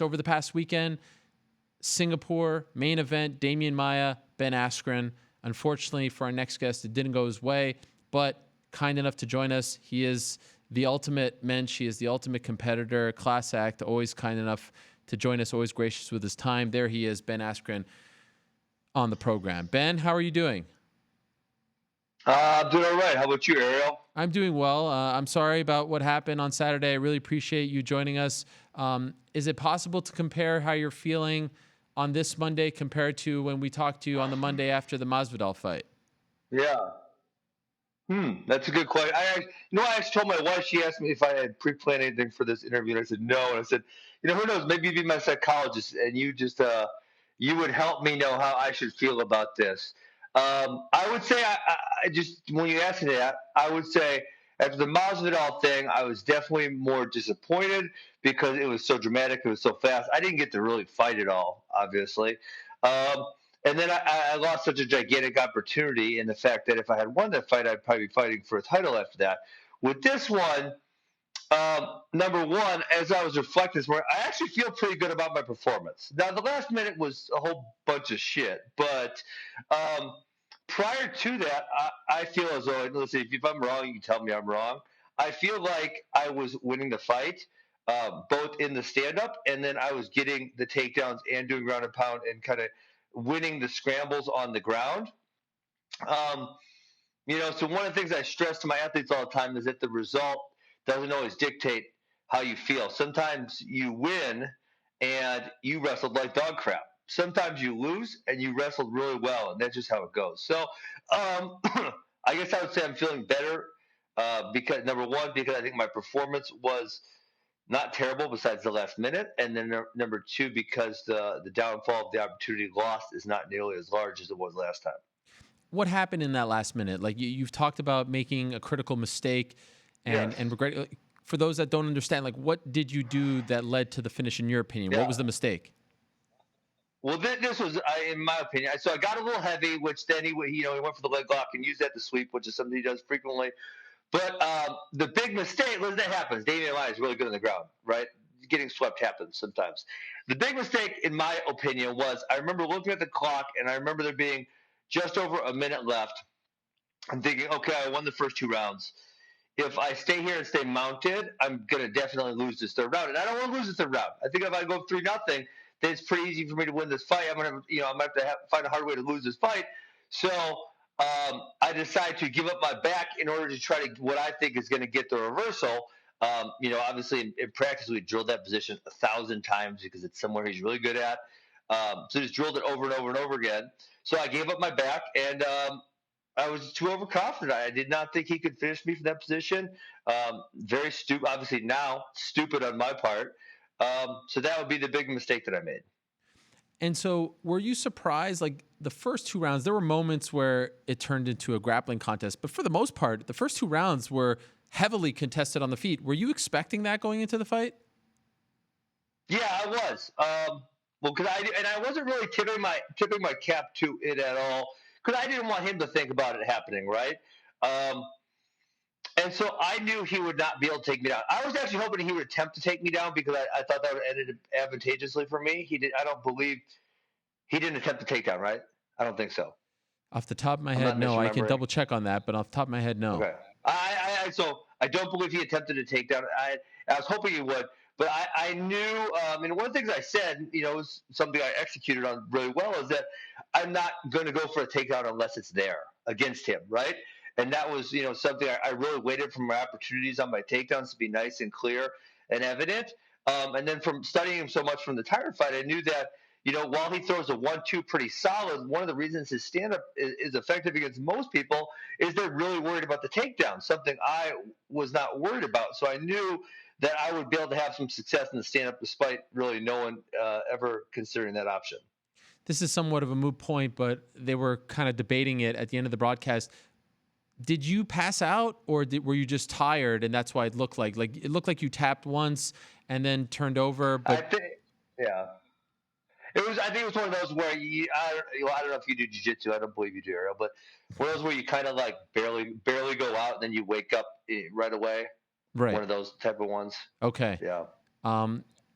over the past weekend. Singapore, main event, Demian Maia, Ben Askren. Unfortunately for our next guest, it didn't go his way, but kind enough to join us. He is the ultimate mensch. He is the ultimate competitor, class act, always kind enough to join us, always gracious with his time. There he is, Ben Askren, on the program. Ben, how are you doing? I'm doing all right. How about you, Ariel? I'm doing well. I'm sorry about what happened on Saturday. I really appreciate you joining us. Is it possible to compare how you're feeling on this Monday compared to when we talked to you on the Monday after the Masvidal fight? Yeah. That's a good question. I actually told my wife. She asked me if I had pre-planned anything for this interview, and I said no. And I said, who knows? Maybe you'd be my psychologist, and you would help me know how I should feel about this. I would say, I just when you asked me that, I would say after the Masvidal thing, I was definitely more disappointed because it was so dramatic, it was so fast. I didn't get to really fight at all, obviously. Um, and then I lost such a gigantic opportunity in the fact that if I had won that fight, I'd probably be fighting for a title after that. With this one, number one, as I was reflecting this morning, I actually feel pretty good about my performance. Now, the last minute was a whole bunch of shit, but prior to that, I feel as though, and listen, if I'm wrong, you can tell me I'm wrong. I feel like I was winning the fight, both in the stand-up, and then I was getting the takedowns and doing ground and pound and kind of winning the scrambles on the ground. Um, so one of the things I stress to my athletes all the time is that the result doesn't always dictate how you feel. Sometimes you win and you wrestled like dog crap. Sometimes you lose and you wrestled really well, and that's just how it goes. So I guess I would say I'm feeling better because, number one, because I think my performance was not terrible besides the last minute, and then number two, because the downfall of the opportunity lost is not nearly as large as it was last time. What happened in that last minute? Like you've talked about making a critical mistake and Yes. and regret. For those that don't understand, like what did you do that led to the finish in your opinion? What Yeah. was the mistake? Well, this was, in my opinion. So I got a little heavy, which then he went for the leg lock and used that to sweep, which is something he does frequently. But the big mistake, listen, that happens. Demian Maia is really good on the ground, right? Getting swept happens sometimes. The big mistake, in my opinion, was I remember looking at the clock and I remember there being just over a minute left. I'm thinking, okay, I won the first two rounds. If I stay here and stay mounted, I'm gonna definitely lose this third round, and I don't want to lose this third round. I think if I go 3-0, then it's pretty easy for me to win this fight. I might have to find a hard way to lose this fight. So I decide to give up my back in order to try to what I think is going to get the reversal. Obviously in practice we drilled that position 1,000 times because it's somewhere he's really good at. So just drilled it over and over and over again. So I gave up my back and. I was too overconfident. I did not think he could finish me from that position. Very stupid. Obviously now stupid on my part. So that would be the big mistake that I made. And so were you surprised? Like the first two rounds, there were moments where it turned into a grappling contest, but for the most part, the first two rounds were heavily contested on the feet. Were you expecting that going into the fight? Yeah, I was. Well, because I wasn't really tipping my cap to it at all because I didn't want him to think about it happening, right? Um, and so I knew he would not be able to take me down. I was actually hoping he would attempt to take me down because I thought that would have ended advantageously for me. He did. I don't believe he didn't attempt to take down, right? I don't think so. Off the top of my I'm head, not no. I can misremembering. double check on that, but off the top of my head, no. Okay. So I don't believe he attempted to take down. I was hoping he would, but I knew. And one of the things I said, was something I executed on really well, is that I'm not going to go for a takedown unless it's there against him, right? And that was, something I really waited for my opportunities on my takedowns to be nice and clear and evident. And then from studying him so much from the Tiger fight, I knew that while he throws a 1-2 pretty solid, one of the reasons his stand-up is effective against most people is they're really worried about the takedown, something I was not worried about. So I knew that I would be able to have some success in the stand-up despite really no one ever considering that option. This is somewhat of a moot point, but they were kind of debating it at the end of the broadcast. Did you pass out or were you just tired and that's why it looked like it looked like you tapped once and then turned over? But yeah. I think it was one of those where I don't know if you do jiu-jitsu. I don't believe you do, Ariel, but one of those where you kind of like barely go out and then you wake up right away. right. One of those type of ones. Okay. Yeah.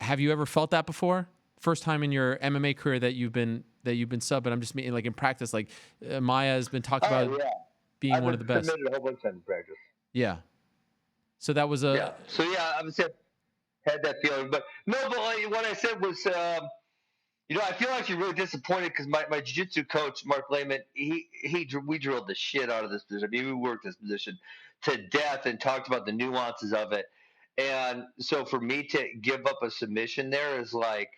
Have you ever felt that before? First time in your MMA career that you've been sub, but I'm just meaning like in practice, like Maya has been talked about Yeah. being I've one been of the best. submitted a whole bunch of times in practice. Yeah. So that was Yeah. So yeah, I would say I had that feeling, but no. But like, what I said was, I feel actually really disappointed because my jiu-jitsu coach Mark Lehman, we drilled the shit out of this position. I mean, we worked this position to death and talked about the nuances of it. And so for me to give up a submission there is like,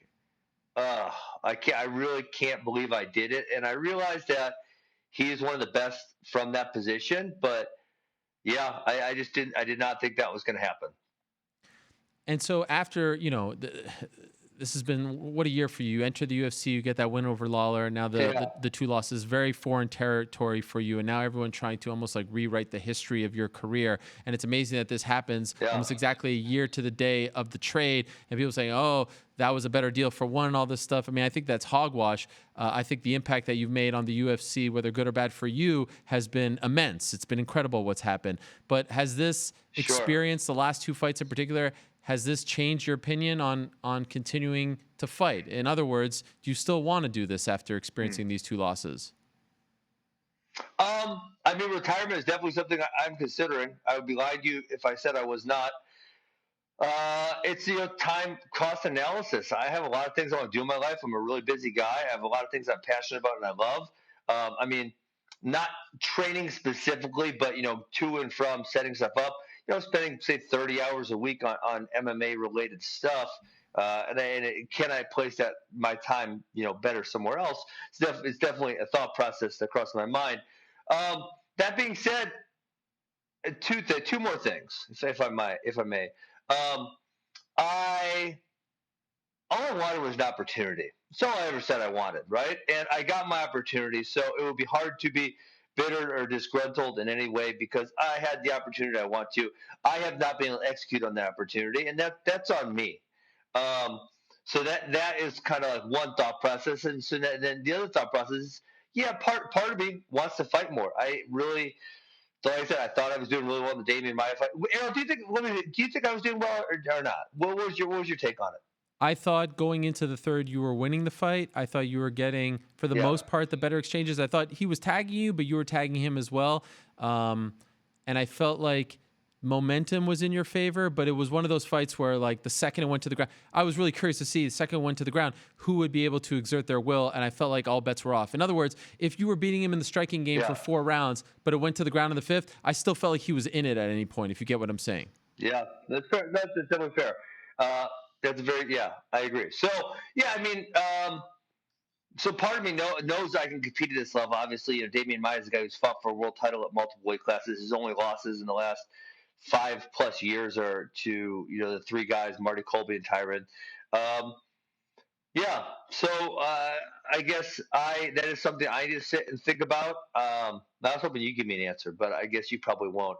I really can't believe I did it. And I realized that he is one of the best from that position, but yeah, I did not think that was going to happen. And so after, this has been what a year for you. You enter the UFC, you get that win over Lawler. Now the two losses, very foreign territory for you. And now everyone trying to almost like rewrite the history of your career. And it's amazing that this happens almost exactly a year to the day of the trade. And people saying, oh, that was a better deal for one and all this stuff. I mean, I think that's hogwash. I think the impact that you've made on the UFC, whether good or bad for you, has been immense. It's been incredible what's happened. But has this experience, the last two fights in particular, has this changed your opinion on continuing to fight? In other words, do you still want to do this after experiencing these two losses? I mean, retirement is definitely something I'm considering. I would be lying to you if I said I was not. It's time cost analysis. I have a lot of things I want to do in my life. I'm a really busy guy. I have a lot of things I'm passionate about and I love. I mean, not training specifically, but to and from setting stuff up. Spending say 30 hours a week on MMA related stuff. Can I place my time better somewhere else? It's definitely a thought process that crossed my mind. That being said, two more things, if I may. Um, I all I wanted was an opportunity. That's all I ever said I wanted, right? And I got my opportunity, so it would be hard to be bitter or disgruntled in any way because I had the opportunity I want to. I have not been able to execute on that opportunity, and that's on me. Um, so that is kind of like one thought process, and so then the other thought process is, yeah, part of me wants to fight more. I really. So like I said, I thought I was doing really well in the Demian Maia fight. Ariel, do you think I was doing well or not? What was your take on it? I thought going into the third, you were winning the fight. I thought you were getting, for the most part, the better exchanges. I thought he was tagging you, but you were tagging him as well. And I felt like momentum was in your favor, but it was one of those fights where, like, the second it went to the ground, I was really curious to see the second it went to the ground, who would be able to exert their will, and I felt like all bets were off. In other words, if you were beating him in the striking game for 4 rounds, but it went to the ground in the fifth, I still felt like he was in it at any point, if you get what I'm saying. Yeah, that's fair. That's definitely fair. I agree. So, yeah, I mean, so part of me knows I can compete at this level. Obviously, Demian Maia is a guy who's fought for a world title at multiple weight classes. His only losses in the last 5+ years are to, the three guys, Marty Colby and Tyron. Yeah, so I guess that is something I need to sit and think about. I was hoping you give me an answer, but I guess you probably won't.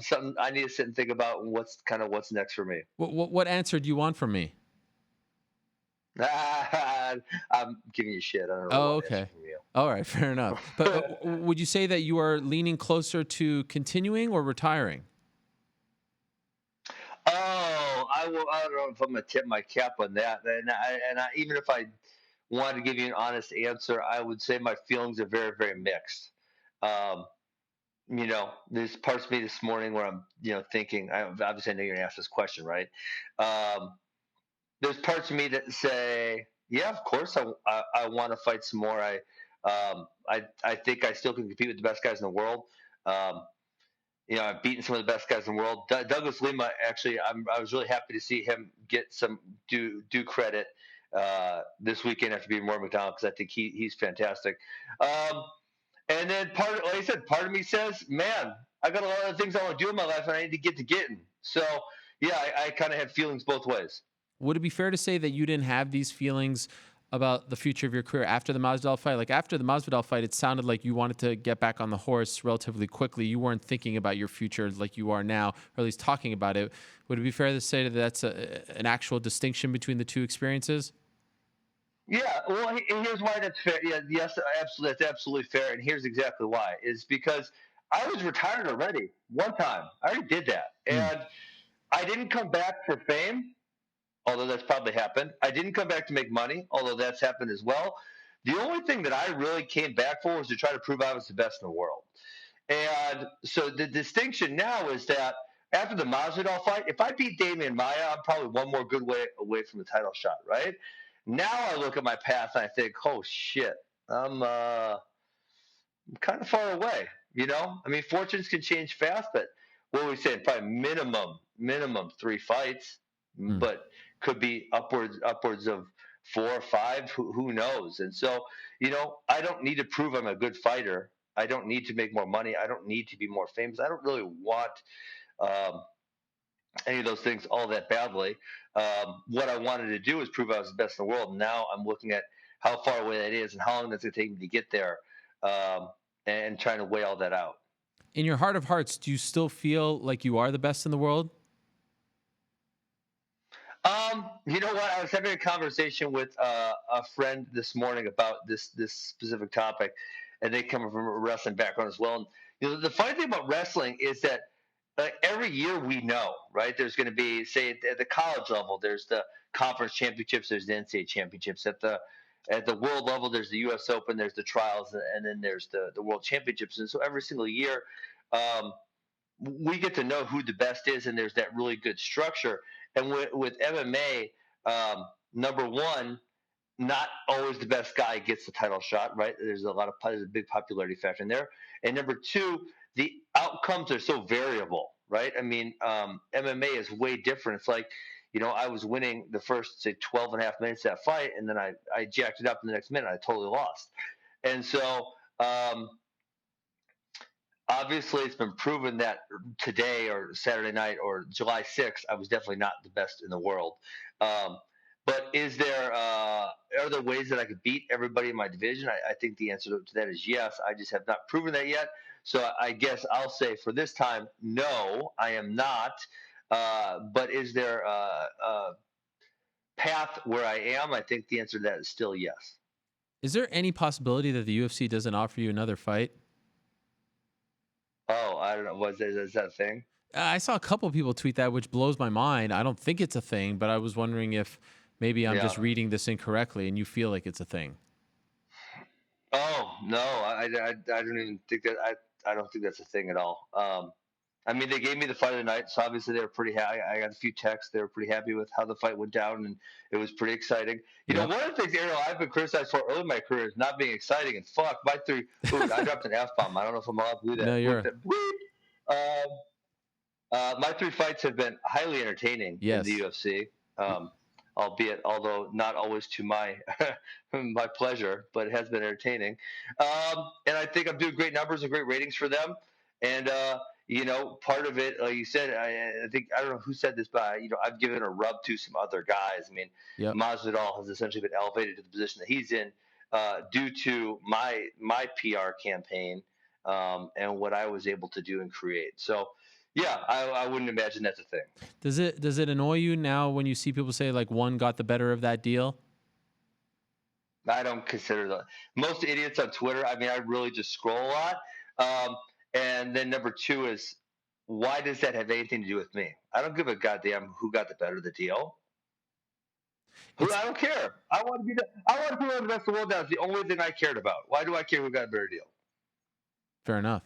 Something I need to sit and think about what's next for me. What answer do you want from me? I'm giving you shit. I don't know. Oh, okay. All right, fair enough. But would you say that you are leaning closer to continuing or retiring? Oh, I don't know if I'm gonna tip my cap on that. And even if I wanted to give you an honest answer, I would say my feelings are very, very mixed. Um, there's parts of me this morning where I'm, thinking. Obviously, I know you're gonna ask this question, right? There's parts of me that say, yeah, of course, I want to fight some more. I think I still can compete with the best guys in the world. I've beaten some of the best guys in the world. Douglas Lima, actually, I was really happy to see him get some due credit this weekend after beating Roy McDonald because I think he's fantastic. And then like I said, part of me says, man, I got a lot of things I want to do in my life and I need to get to getting. So, yeah, I kind of have feelings both ways. Would it be fair to say that you didn't have these feelings about the future of your career after the Masvidal fight? Like after the Masvidal fight, it sounded like you wanted to get back on the horse relatively quickly. You weren't thinking about your future like you are now, or at least talking about it. Would it be fair to say that that's an actual distinction between the two experiences? Yeah, well, here's why that's fair. Yeah, yes, absolutely, that's absolutely fair. And here's exactly why: is because I was retired already one time. I already did that, and I didn't come back for fame. although that's probably happened. I didn't come back to make money, although that's happened as well. The only thing that I really came back for was to try to prove I was the best in the world. And so the distinction now is that after the Masvidal fight, if I beat Demian Maia, I'm probably one more good way away from the title shot, right? Now I look at my path and I think, oh shit, I'm kind of far away. I mean, fortunes can change fast, but what we say, probably minimum 3 fights, Hmm. but could be upwards of 4 or 5. Who knows? And so, I don't need to prove I'm a good fighter. I don't need to make more money. I don't need to be more famous. I don't really want um, any of those things all that badly. What I wanted to do is prove I was the best in the world. Now I'm looking at how far away that is and how long it's going to take me to get there, and trying to weigh all that out. In your heart of hearts, do you still feel like you are the best in the world? You know what? I was having a conversation with a friend this morning about this specific topic, and they come from a wrestling background as well. And the funny thing about wrestling is that every year we know, right? There's going to be, say, at the college level, there's the conference championships, there's the NCAA championships. At the world level, there's the U.S. Open, there's the trials, and then there's the world championships. And so every single year, um, we get to know who the best is, and there's that really good structure. And with MMA, number one, not always the best guy gets the title shot, right? There's a big popularity factor in there. And number two, the outcomes are so variable, right? I mean, MMA is way different. It's like, I was winning the first, say, 12 and a half minutes of that fight, and then I jacked it up in the next minute. I totally lost. And so, obviously, it's been proven that today or Saturday night or July 6th, I was definitely not the best in the world. Um, but are there ways that I could beat everybody in my division? I think the answer to that is yes. I just have not proven that yet. So I guess I'll say for this time, no, I am not. But is there a path where I am? I think the answer to that is still yes. Is there any possibility that the UFC doesn't offer you another fight? Oh, I don't know. Is that a thing? I saw a couple of people tweet that, which blows my mind. I don't think it's a thing, but I was wondering if maybe I'm Yeah. just reading this incorrectly and you feel like it's a thing. Oh no, I don't even think that I don't think that's a thing at all. I mean, they gave me the fight of the night, so obviously they were pretty happy. I got a few texts; they were pretty happy with how the fight went down, and it was pretty exciting. Yep. One of the things, Ariel, I've been criticized for early in my career is not being exciting. And fuck, my three. Ooh, I dropped an F bomb. I don't know if I'm allowed to do that. No, you're. My 3 fights have been highly entertaining in the UFC. Although not always to my my pleasure, but it has been entertaining. And I think I'm doing great numbers and great ratings for them. And part of it, like you said, I think I don't know who said this, but I've given a rub to some other guys. I mean, Yep. Masvidal has essentially been elevated to the position that he's in due to my PR campaign, and what I was able to do and create. So. Yeah, I wouldn't imagine that's a thing. Does it annoy you now when you see people say like one got the better of that deal? I don't consider most idiots on Twitter. I mean, I really just scroll a lot. And then number two is, why does that have anything to do with me? I don't give a goddamn who got the better of the deal. I don't care. I want to be the best in the world. That was the only thing I cared about. Why do I care who got a better deal? Fair enough.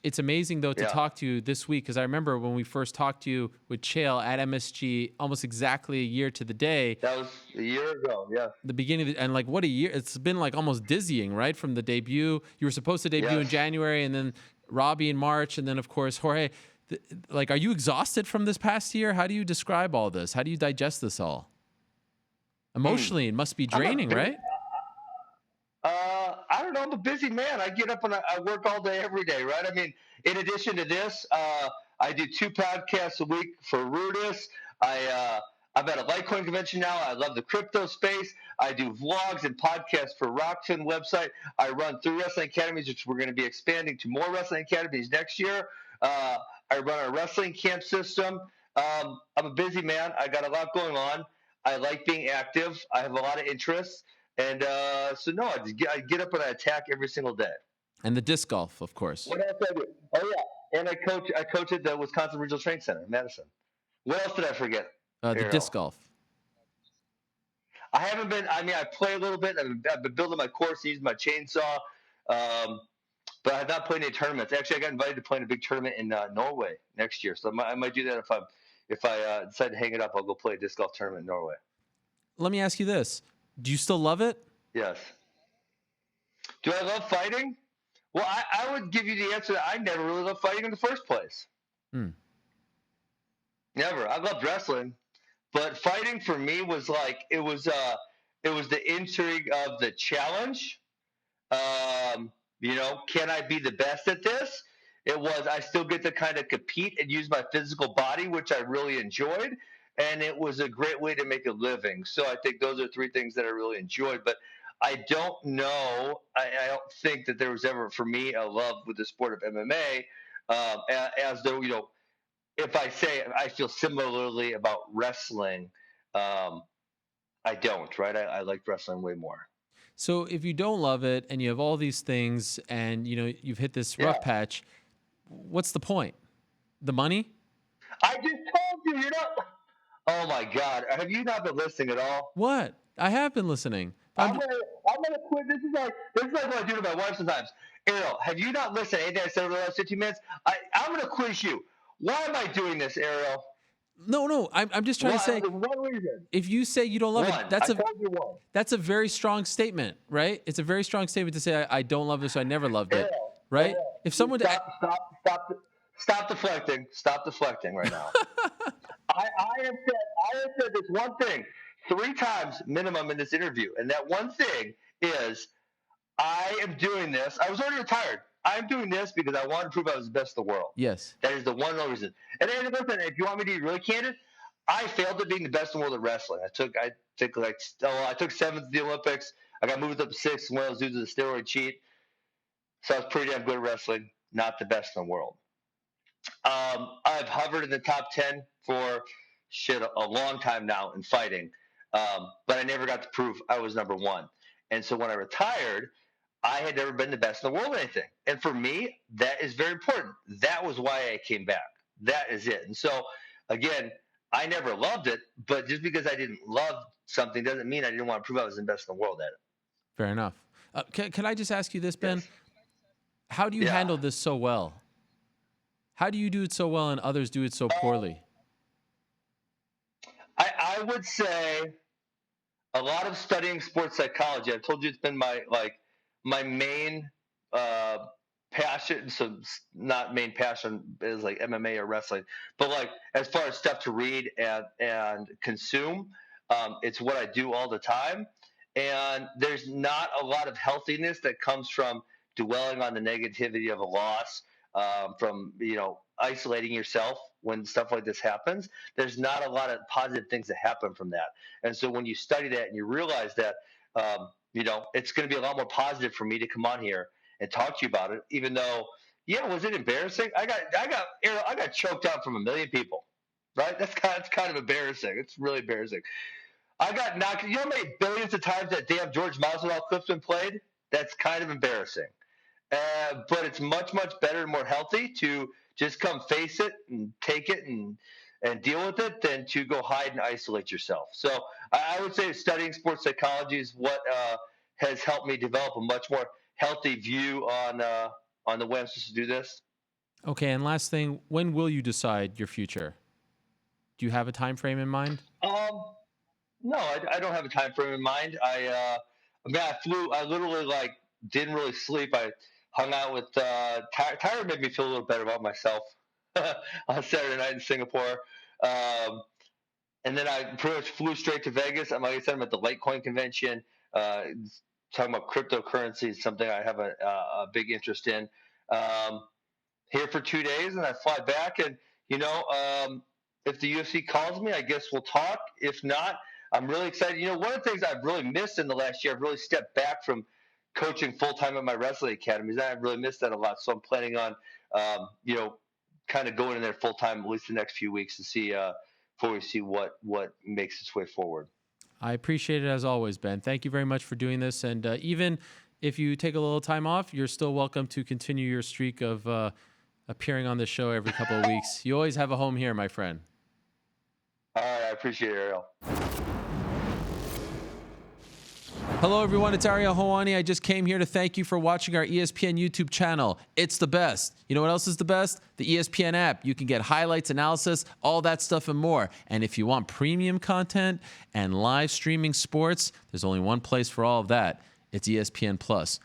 It's amazing, though, to talk to you this week, because I remember when we first talked to you with Chael at MSG almost exactly a year to the day. That was a year ago, yeah. The beginning, and like what a year. It's been like almost dizzying, right? From the debut. You were supposed to debut in January, and then Robbie in March, and then, of course, Jorge. Like, are you exhausted from this past year? How do you describe all this? How do you digest this all? Emotionally, it must be draining, right? I don't know. I'm a busy man. I get up and I work all day, every day, right? I mean, in addition to this, I do 2 podcasts a week for Rudis. I'm at a Litecoin convention now. I love the crypto space. I do vlogs and podcasts for Rockfin website. I run 3 wrestling academies, which we're going to be expanding to more wrestling academies next year. I run a wrestling camp system. I'm a busy man. I got a lot going on. I like being active. I have a lot of interests. And so, no, I get up and I attack every single day. And the disc golf, of course. What else did I do? Oh, yeah. And I coach at the Wisconsin Regional Training Center in Madison. What else did I forget? The disc golf. I haven't been. I mean, I play a little bit. I've been building my course, using my chainsaw, but I've not played any tournaments. Actually, I got invited to play in a big tournament in Norway next year, so I might do that if I decide to hang it up. I'll go play a disc golf tournament in Norway. Let me ask you this: do you still love it? Yes. Do I love fighting? Well, I would give you the answer that I never really loved fighting in the first place. Never. I loved wrestling, but fighting for me was like it was the intrigue of the challenge. Can I be the best at this? It was I still get to kind of compete and use my physical body, which I really enjoyed, and it was a great way to make a living. So I think those are three things that I really enjoyed. But I don't know. I don't think that there was ever for me a love with the sport of MMA, as though if I say I feel similarly about wrestling, I don't. Right? I like wrestling way more. So if you don't love it and you have all these things and you've hit this rough patch, what's the point? The money? I just told you you're not. Oh my God! Have you not been listening at all? What? I have been listening. I'm gonna quit. This is like what I do to my wife sometimes. Ariel, have you not listened to anything I said over the last 15 minutes? I'm gonna quiz you. Why am I doing this, Ariel? No. I'm just trying to say. One reason. If you say you don't love it, that's a very strong statement, right? It's a very strong statement to say I don't love it, so I never loved it, right? If someone stop deflecting. Stop deflecting right now. I have said this one thing 3 times minimum in this interview, and that one thing is I am doing this. I was already retired. I'm doing this because I want to prove I was the best in the world. Yes. That is the one reason. And then listen, if you want me to be really candid, I failed at being the best in the world at wrestling. I took 7th at the Olympics. I got moved up to 6th when I was due to the steroid cheat. So I was pretty damn good at wrestling, not the best in the world. I've hovered in the top 10 for a long time now in fighting, but I never got to prove I was number one. And so when I retired, I had never been the best in the world at anything. And for me, that is very important. That was why I came back. That is it. And so, again, I never loved it, but just because I didn't love something doesn't mean I didn't want to prove I was the best in the world at it. Fair enough. Can I just ask you this, Ben? Yes. How do you handle this so well? How do you do it so well and others do it so poorly? I would say a lot of studying sports psychology. I've told you it's been my main passion. So not main passion is like MMA or wrestling, but like as far as stuff to read and consume, it's what I do all the time. And there's not a lot of healthiness that comes from dwelling on the negativity of a loss, from isolating yourself when stuff like this happens. There's not a lot of positive things that happen from that. And so when you study that and you realize that, it's going to be a lot more positive for me to come on here and talk to you about it, even though, was it embarrassing? I got choked out from a million people, right? That's kind of embarrassing. It's really embarrassing. I got knocked. You know how many billions of times that damn George Masvidal clip's been played? That's kind of embarrassing. But it's much, much better and more healthy to just come face it and take it and deal with it than to go hide and isolate yourself. So I would say studying sports psychology is what has helped me develop a much more healthy view on the way I'm supposed to do this. Okay, and last thing, when will you decide your future? Do you have a time frame in mind? No, I don't have a time frame in mind. I flew. I literally didn't really sleep. I hung out with Tyra made me feel a little better about myself on Saturday night in Singapore. And then I pretty much flew straight to Vegas. Like I said, I'm at the Litecoin convention, talking about cryptocurrency, something I have a big interest in. Here for 2 days, and I fly back. And, if the UFC calls me, I guess we'll talk. If not, I'm really excited. One of the things I've really missed in the last year, I've really stepped back from coaching full-time at my wrestling academies. I've really missed that a lot. So I'm planning on, kind of going in there full-time at least the next few weeks to see before we see what makes its way forward. I appreciate it as always, Ben. Thank you very much for doing this. And even if you take a little time off, you're still welcome to continue your streak of appearing on this show every couple of weeks. You always have a home here, my friend. All right. I appreciate it, Ariel. Hello, everyone. It's Ariel Helwani. I just came here to thank you for watching our ESPN YouTube channel. It's the best. You know what else is the best? The ESPN app. You can get highlights, analysis, all that stuff and more. And if you want premium content and live streaming sports, there's only one place for all of that. It's ESPN Plus.